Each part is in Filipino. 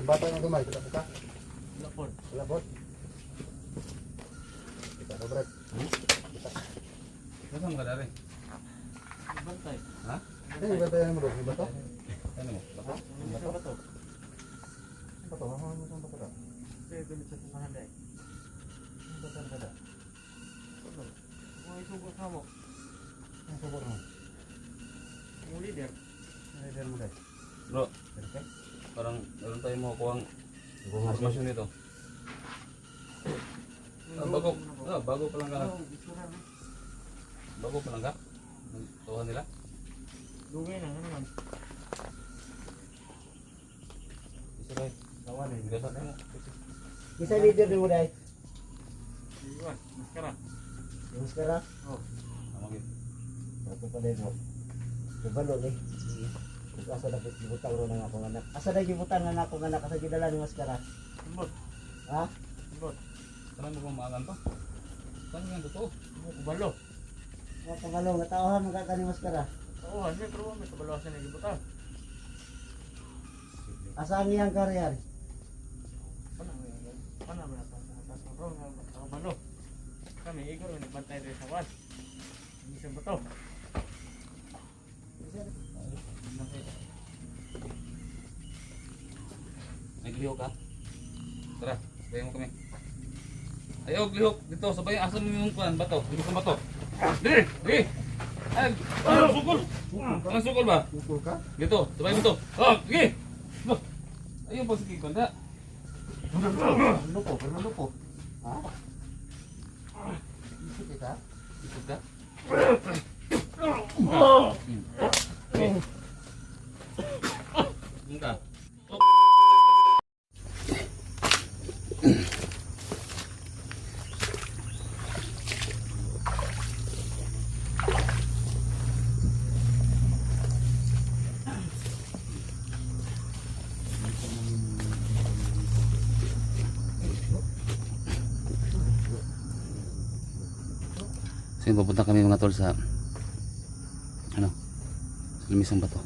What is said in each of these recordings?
Yung bata na gumay, kita buka. Lapon. Labot. Kita na Brad. Kita. Nasaan ka dari? Bantay. Ha? Ano yung bantayan mo doon? Yung bato? Ano mo? Bato? Yung bato. Bato. Yung bato? Ano mo yung bato ka? Kaya gamit sa tumahanday. Yung bato na kada? Ano? Kung isugot ka mo. Ang sabor mo? Yung leader. Ang leader mo dahil. Bro, Okay? parang meron tayo makukuha ang informasyon nito. Bago pa lang ka. Bago pa lang ka? Tuhan nila? Dugay na, ano man. Isa kayo. Kawan eh. Bigasan mo. Isa leader din mo dahil. Iwan, maskara. Yung maskara? Oh. Amagin. Ito pa din mo. Ibalo eh. Kung asa na gibutang ro ng akong anak. Asa na gibutang ng akong anak. Asa gidala ni maskara? Simbot. Ha? Simbot. Saan mo kumakan to? Saan mo yan totoo? Kubalo. Mga pangalong nataohan mga kani maskara. Oo, ano yung truwa. May kabalawasan na gibutan. Asa ang iyang karyan? Pana mo na ito sa atas ng rong. Kabalo. Kami, Igor, may nagbantay rin sa wan. Hindi siya bato. May lihok ka? Tara, sabayan mo kami. Ayaw, lihok. Dito, sabayan. Asan mo yung kuhan? Bato. Dito sa bato. Dili! Dili! Ay! Ano, sukol! Anong sukol ba? Pukul ka? Dito, sabayan mo to. Oh, sige! Ayun po, sige, kanda. Ano po? Ano po? Ha? Isip ka? Ikot ka? Yung ka? So yun, pupunta kami mga tol sa ano, sa Lumisang Bato.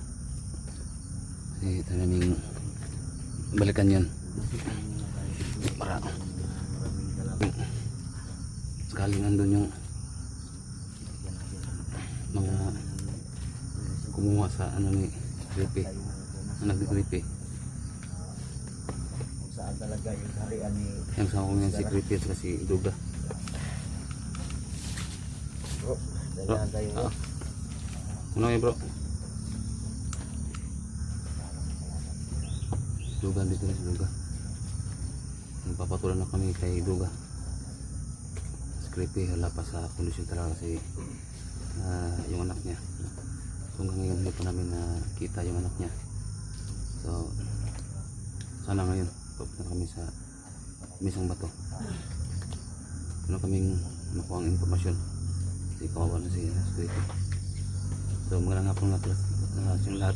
Kasi ito naming balikan yun para sakaling nandun yung mga kumuha sa ano ni Creepy, anak ni Creepy. Kung saan talaga yung harian ni Yung sa kong yan si Creepy at saka si Duga. Bro. Dalaan tayo bro. Ano nga bro? Duga, dito na si Duga. Nagpapatulan na kami kay Duga. Si Creepy hala pa sa kondisyon talaga kasi yung anak niya. So hanggang ngayon hindi pa namin nakita yung anak niya. So sana ngayon papunta kami sa Misang Bato. Ano kaming nakuha ang informasyon. Kasi kawawa na si Creepy. So magandang hapon nga pala yung lahat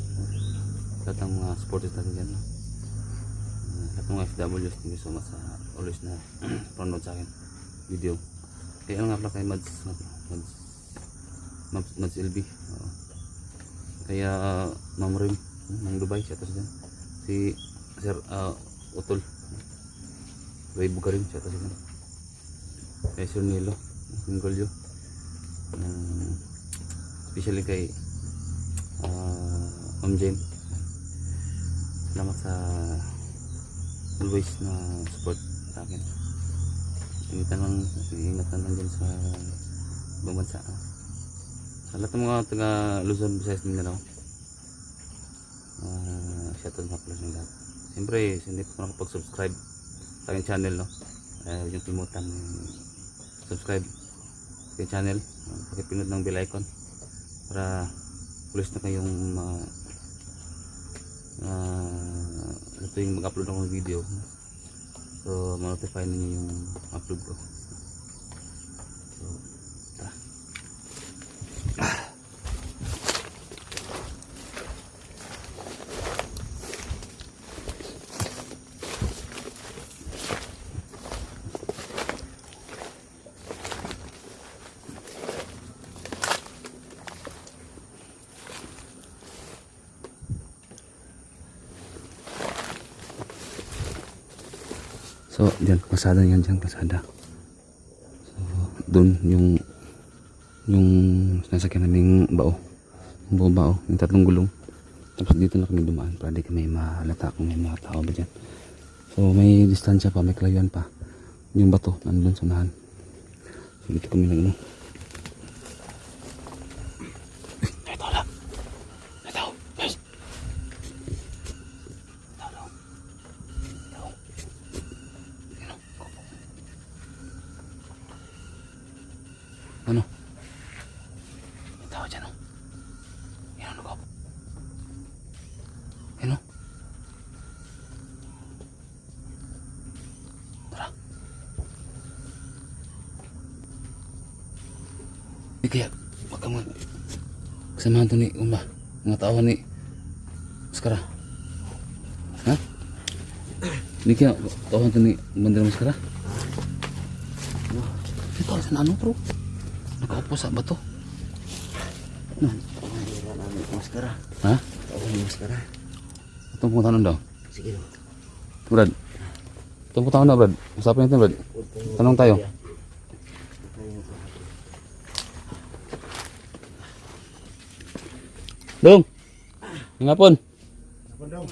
ng mga supporters natin dyan, no? Lahat ng mga FWs, thank you so much always na panonood sa akin video. Kaya ano nga pala kay Mads LB, kaya Ma'am Rim ng Dubai, siya ito dyan, si Sir Utol Ray Bugarin, siya ito dyan, kay Sir Nilo Mingolyo, especially kay Ma'am Jane. Salamat sa always na support sa akin. Ingatan lang dyan sa ibang bansa. Sa lahat ng mga taga Luzon, Visayas, Mindanao, shoutout nga pala ng lahat. Siyempre, hindi pa nakapag-subscribe sa aking channel, no? Huwag yung kalimutan subscribe sa aking channel. Pakipindot ng bell icon para ulis na kayong ito yung mag-upload ako ng video, so ma-notify ninyo yung upload ko. So tara. So, dyan, kalsada yan dyan, kalsada. So, dun yung nasakyan naming bao. Yung buong bao, yung 3 gulong. Tapos dito na kami dumaan para di kami mahalata kung may mga tao ba dyan. So, may distansya pa, may kalayuan pa. Yung bato, nandun sa unahan. So, dito kami nag Ito lang. Ito. Yes. Ano? May tao dyan, oh. Yan, ano ko? Yan, oh. Tara. Hindi kaya, baka kasamahan to ni Umba. Mga tao ni Maskara. Ha? Hindi kaya, tawhan to ni Bandera Maskara. Ito, saan ano, bro? Nakaupo sa bato. No. Mahira namin maskara. Ha? Tawag ni maskara. Itong puntahan daw. Sige no. Brad. Itong puntahan na, Brad. Usapin natin, Brad. Tanong tayo. Dong. Ngapon. Dong.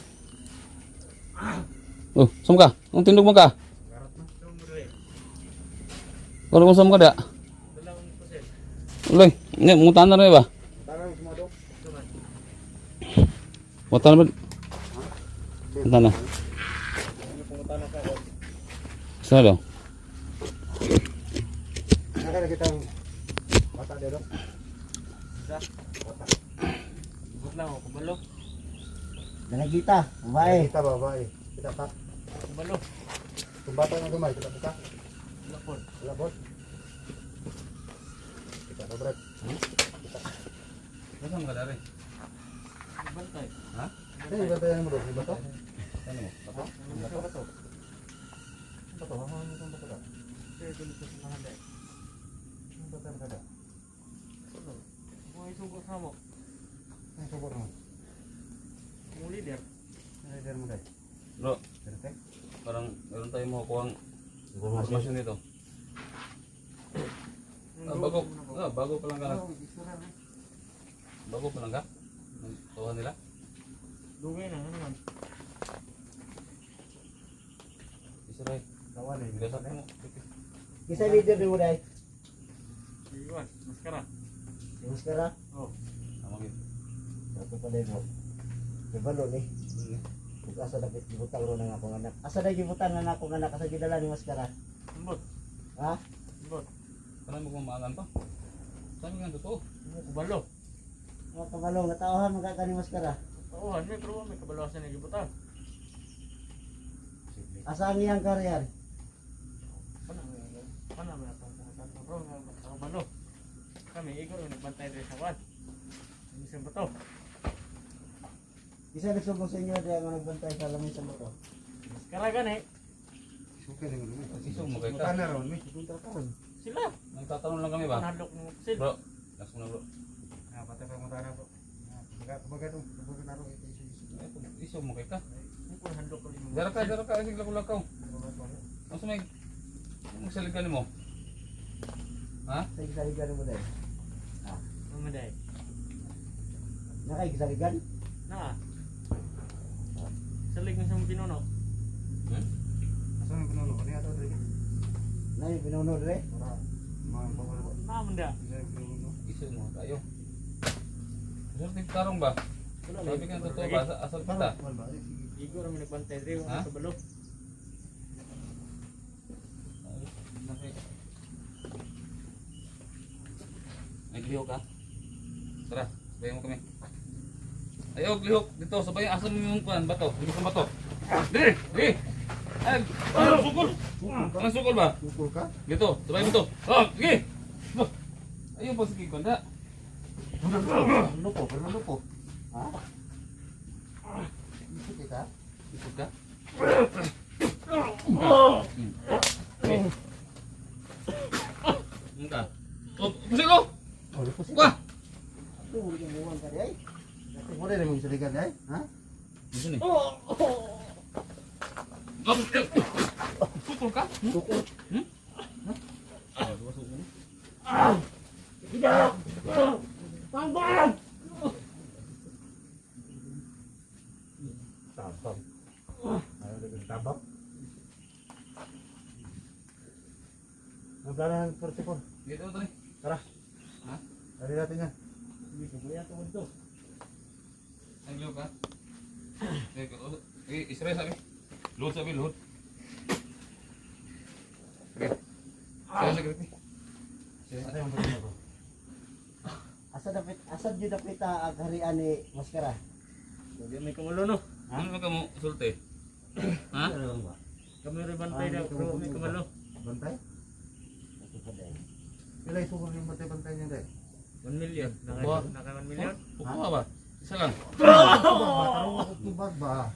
Oh, sum ka? Ang tindog mo ka? Kalau mo sum ka da? Uloy, ini mungutan na rin ba? Tarang semua dong. Mungutan na ba? Mungutan na. Saan daw? Nakala kita bata dia dong. Ibot lang ako, kabalo. Dengan kita, babae. Kita babae. Kita tak. Kabalo. Tumbata ng gamay, kita buka. Lapon. Labot. Kita dobret. Nasaan ka dari? Bantay. Ha? Ini bantayan mo dong, bato. Saan mo? Bato? Bato? Bato? Bato, hahawan mo bato ka. Kaya dito sa mahanday. Ang bato ka da. Ano? Kung isugot na mo, Ang sobor mo. kung leader, Leader mo dai. Bro, Perfect. parang meron tayong makukuha ang Informasi. informasyon nito. Bago pa lang ka. Bago pa lang ka? Ang tuwa nila? Dugay na, ano man. Isa rin. Kawan eh. Bigasak mo. Kisa leader mo dai. Iwan, maskara. Si maskara. Oh, Amagin. Satu pa dai mo. Kebalo ni. Ug asa dapat gibutang ro nang akong anak. Asa dapat gibutang nang akong anak asa gidala ni maskara. ambot. Ha? Ambot. Parang mo kumaangan pa. Sabi nga totoo. Kabalo. Mga kabalong nataohan mo ka ni maskara. Tauhan, may pero may kabalawasan na gibutan. Asa ang iyang karyar? Pana may atong pumuntan ro nga kabalo. Kami igor nagbantay diri sa wan. Isang bato. Isa nagsumbong sa inyo dahil nga nagbantay sa lamin sa moto. Maskara gani. Suka din mo. Isog mo kay ka. Kana ron mi. Punta ka ron. Sila. Nagtatanong lang kami ba? Panadlok mo sid. Bro, last mo na bro. Ah, patay pa mo tara bro. Baga dong, baga na ron ito isu. Isog mo kay ka. Ni ko handlok ko limo. Dara ka, sige lakaw-lakaw. Ano sa may magsaligan mo? Ha? Sa gisaligan mo dahil. Mamaday. Nakay gisaligan? Na. Salig mo sa pinuno. Hmm? Asa ang pinuno? Ano yata dali? Na yung pinuno dali? Mga bawal ba? Naman da. Isog mo tayo. Isog tigtarong ba? Sabi ka totoo ba? Asal kita. Igor kami nagbantay diri Ha? sa kabalo. Naglihok ka? Tara, sabayan mo kami. Ayaw, lihok. Dito, sabayan. Asa mo yung kuhan? Bato. Hindi sa bato. Dili! Dili! Ay! Ano, sukol! Anong sukol ba? Pukul ka? Dito, sabayan mo to. Oh, sige! Ayaw ba sige kuhan? Da? Lupo, pero lupo. Ha? Isip kita? Isog ka? Ano ka? Oh, pusing ko! Oh, lupo siya. Wah! Ito, huli kang buwan ka di ay. Dati mo rin yung gisaligan di ay. Ha? Gusto ni? Tukol ka? Tukol. Tabang. Ano naging tabang? Ang plano ng 44. Dito ito ni. Tara. Ha? Dari natin yan. Hindi ko kaya tungod to. Ang ka? Israel sabi. Load sabi, load. Okay. Saya security. Ito yung pagkakita ko. Asa jud dapat ang harian ni Maskara. Hindi may kumulo no. Ano ba kamu sulte? Ha? Ano ba? Kami rin bantay daw, pero may kumulo. Bantay? Ito pa din. Pila isukol yung bantay-bantay niya dahil. 1 million. Wah. Naka 1 million. Kukuha ba? Isa lang. Tarong ako tubag ba?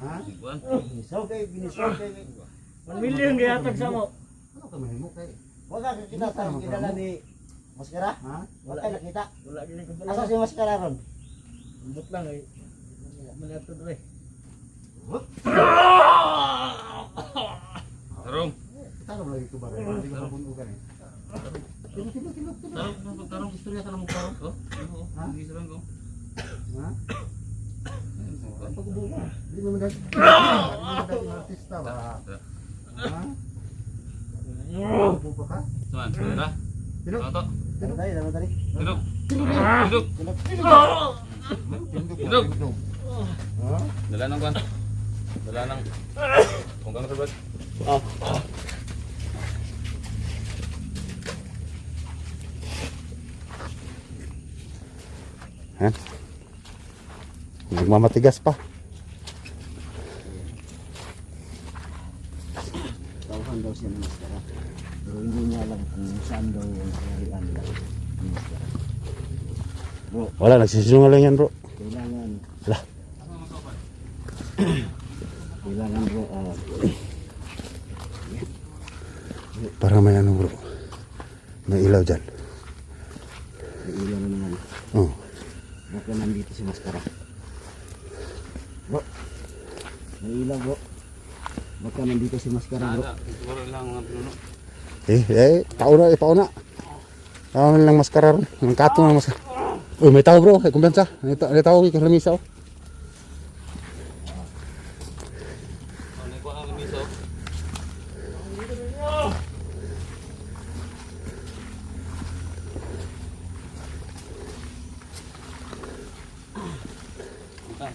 Ha? Iguan. Binisaw kay 1 million kaya tag sa mo. Ano ka mahimo kay? Wala ka kita sa kidala ni Maskara? Ha? Wala ka nakita. Wala gini ko Asa pala. si Maskara ron? Ambot lang eh. Manato dre. Tarong. Kita ka lagi tubag. Hindi ka mabunugan eh. Tilok. Tarong. Istorya ka na mo karo. Oh, Ha? hindi sabihin ko. Ha? Ang pagbuo. Hindi mo dahil. Hindi mo dahil artista ba? Ha? Ano pa ka? Saman, tara. Tilok. Toto. Ano tayo? Ano tayo? Duduk. Duduk. Tilok. Tilok. Ha? Dala ng kwan. Dala ng kungkang sabat. Ha? Nagmamatigas pa. Tauhan daw siya ng Maskara. Pero hindi niya alam kung saan daw yung harian nila ni Maskara. Bro, Wala, nagsisinungaling yan bro. kailangan Wala. kailangan bro Para may ano bro. May ilaw dyan. may ilaw na naman. Oh. Baka nandito si Maskara. Bro, may ilaw bro. Baka nandito si Maskara bro. Siguro lang mga pinuno. Pauna. Pauna lang maskara ron. Ang kato ng maskara. Uy, may tao bro. Ay, kumpiyansa. May tao. May lamisa. Ano ko ang miso?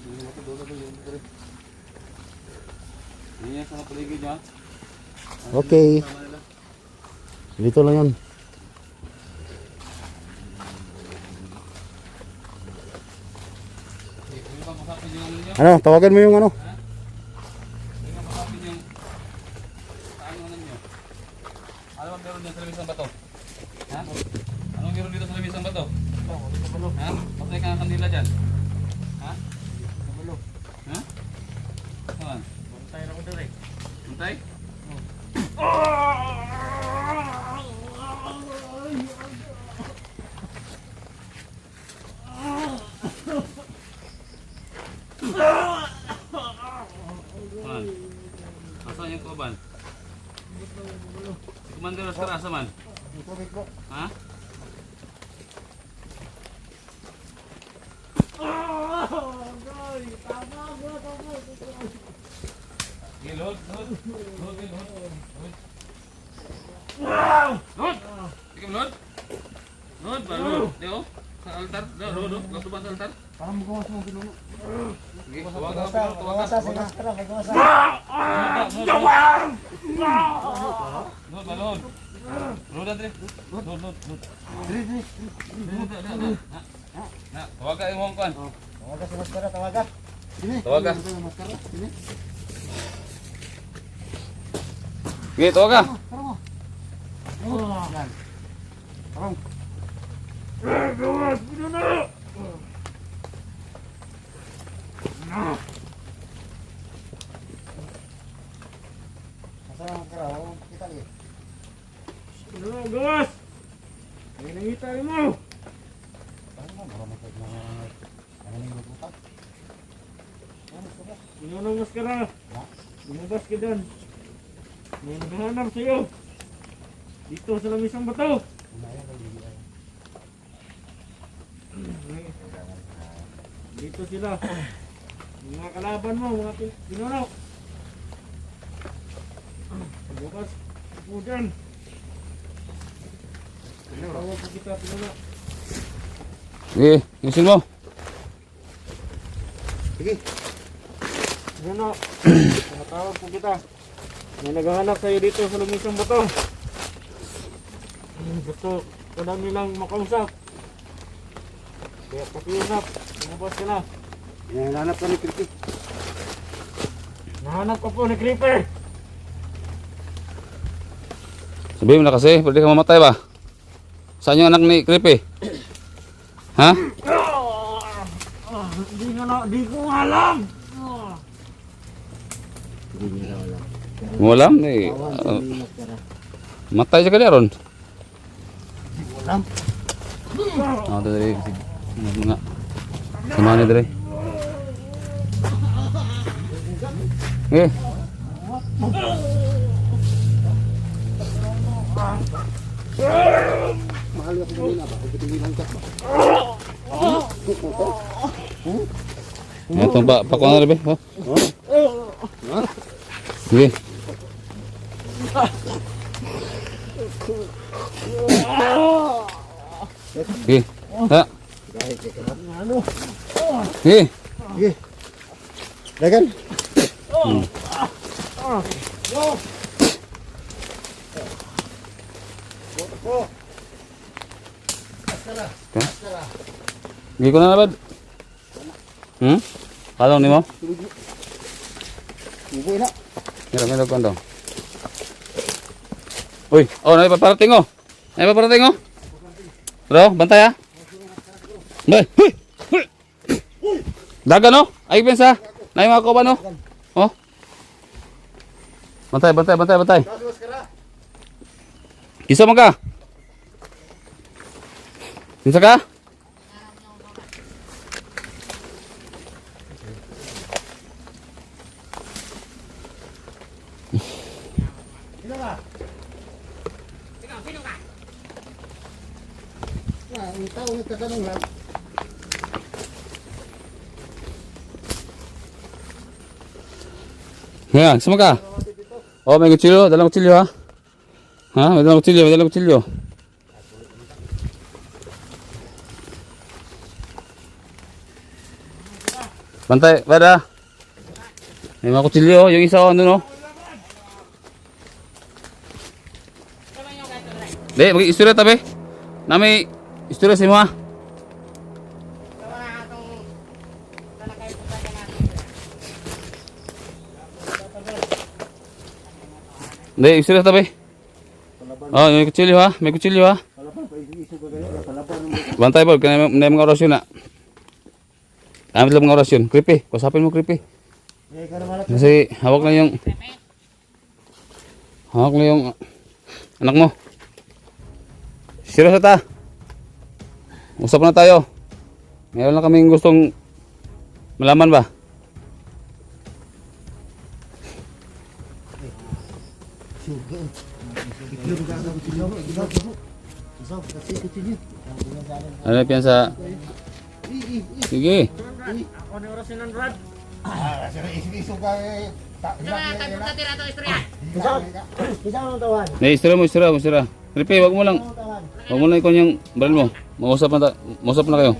Ini mo dulu yung dito. Ini sa paligid ha. Okay. Dito lang yun. Hindi ba masapin yung ano niyo? Ano, tawagan mo yung ano. Hindi ba masapin yung ano niyo? Ano ba meron dyan sa labis ng bato? Ha? Anong meron dito sa labis ng bato? Ha? Patay ka ng kandila dyan. Ha? Ha? Saan? Bantay na ko dre. Hintay? Man. Asan yung kuban? Si Commander Oscar asa man? Ha? Gilod. Sige, Lord. Lord, balod. Deo. Sa altar. Lord. Lord, sa altar. Parang magawas mo pinuno. Sige, Kawasa si Maskara. May kawasa. Lord, balod. Lord, Andre. Lord. Na, tawaga yung Hong Kong. Tawaga si Maskara. Tawaga. Tawaga. Sige, tawaga. Maskara, Maskara. Kita lihat. Ano gawas? May nangita mo. Ano nang maskara? Lumabas ka doon. May naghahanap sa'yo. Dito sa lamisang bato. Dito sila. Mga kalaban mo, mga pinuno. Bukas po dyan. Tawag po kita pinuno. Sige, isin mo. Sige. Pinuno, tawag po kita. May naghahanap sa'yo dito sa lumisang bato. Gusto ko lang nilang makausap. Kaya pakiusap, lumabas ka na. Hinahanap ka ni Kirky. Nahanap ka po ni Creeper. Sabihin mo na kasi, pwede ka mamatay ba? Saan yung anak ni Creepy? Ha? Di ko alam. Hindi nila wala. Mo alam eh. Awan si Maskara. Matay siya kanya ron. Alam. Ako to dali. Mga samahan niya dali. Eh. Mahal ako muna ba? Kung pitingilan ka ba? Itong pa na rin ba? Sige. Sige. Ha? Sige. Sige. Dagan. Hindi ko na nabad. Kalong ni mo? Ubo na. Meron ko daw. Uy, oh, napaparating oh. Napaparating oh. Bro, bantay ah. Bay, huy. Huy. Dagan oh. Ay pensa. Nay mga koban oh. Oh. Bantay. Kisa man ka? Kinsa ka? Ang tao nagtatanong lang. Yan, sama ka? Oh, may kutsilyo. Dalang kutsilyo ha? Ha? May dalang kutsilyo. Bantay, bada. May mga kutsilyo. Yung isa oh, ano no? Di, mag-istorya tabi. Na may istorya sa mo ha? Di, istorya tabi. Oh, may kutsilyo ha? May kutsilyo ha? Palaban pa isu ka ganyan. Palaban mo. Bantay bol, kaya may mga orasyon na. Amit lang mga orasyon. Creepy, kusapin mo creepy. Eh, ka naman. Kasi hawak na yung anak mo. Serious na ta. Usap na tayo. Meron lang kaming gustong malaman ba? Ano piyan sa... Sige. Ako ni oras ng Rad. Isu ka eh. Isa mo tawan. May istorya mo. Creepy, wag mo lang ikon yung baril mo. Mausap na kayo.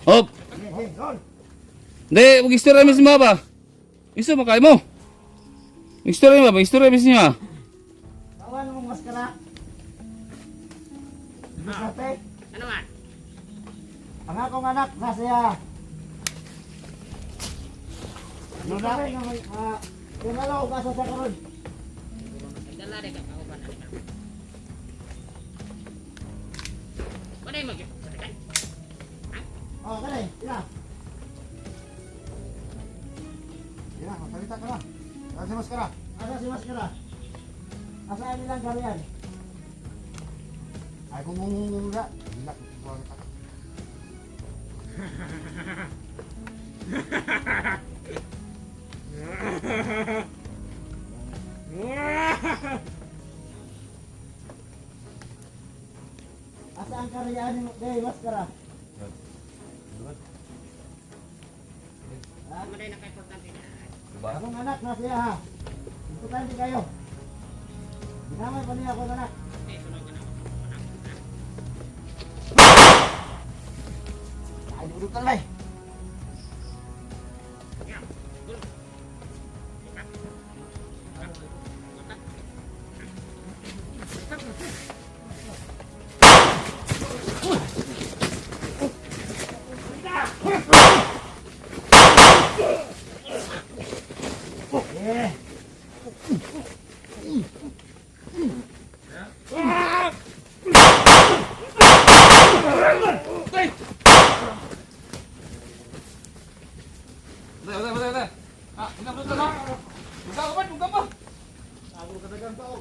Hop! Hindi, huwag istorya mismo ba? Iso, makay mo. Istorya mismo ba? Tawan mo maskara. Bisate. Ano man? Ang akong anak nasaya. Nunari nga may kinalaw ka sa karon. Dala de ka kauban. Paday mag. Oh, kani, ina. Ina, magsalita ka na. Asa si maskara? Asa si maskara? Asa ang ilang gariyan? Ay kung nga, gila ko buwan ka. maskara yan mo. Day, maskara. Ha? Akong anak na siya ha. Importante kayo. Ginamay pa niya akong anak. Ay, duduk ka lang. Eh. Udah. Ah, enggak betul no. Buka apa? Ako katagang tao.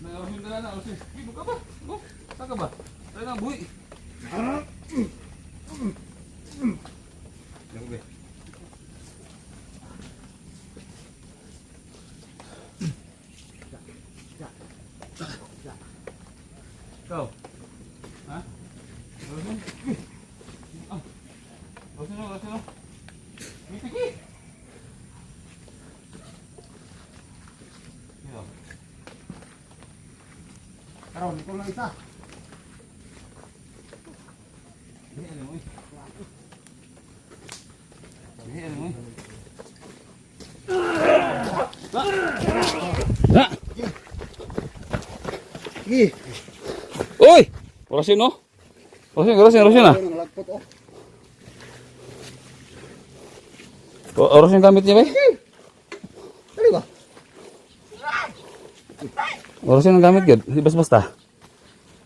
Nah, harus minta na, harus. Buka apa? Buka. Saka ba? Tayo nang buhi. Yang be. Kau. Hah? Terusin. Ah. Terusin. Mipiki. Ya. Karon, ikaw lang isa. Ini ada mo. Ini ada mo. Ha? Gi. Uy! Orasin no? Orasin ah. Nalagpot oh. Orasin gamit niya ba? Dali ba? Orasin ang gamit gud. Di basta.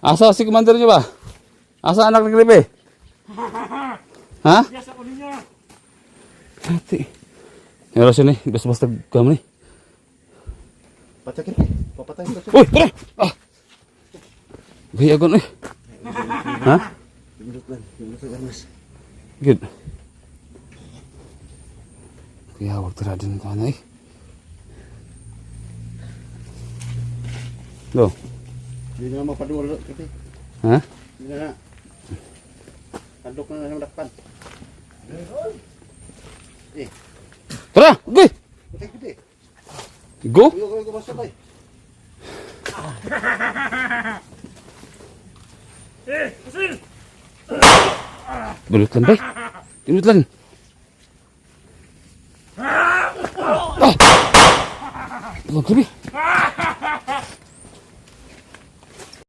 Asa si commander niyo ba? Asa anak ni Gribe? Ha? Biasa ko ninyo. Hati. Orasin ni basta gam ni. Pacakin. Papatay ko siya. Uy, tara. Ah. Gaya gon eh. Ha? Pindot lang. Pindot lang mas. Good. Kaya wag tara din ka na eh. Lo. Hindi na mapaduwal kasi. Ha? Hindi na. Tandok na ng dakpan. Tara, okay. Puti-puti. Go. Uyo ko masabay. Usil! Bulut lang, bay. Bulut lang. Ah! Bang, Gribe.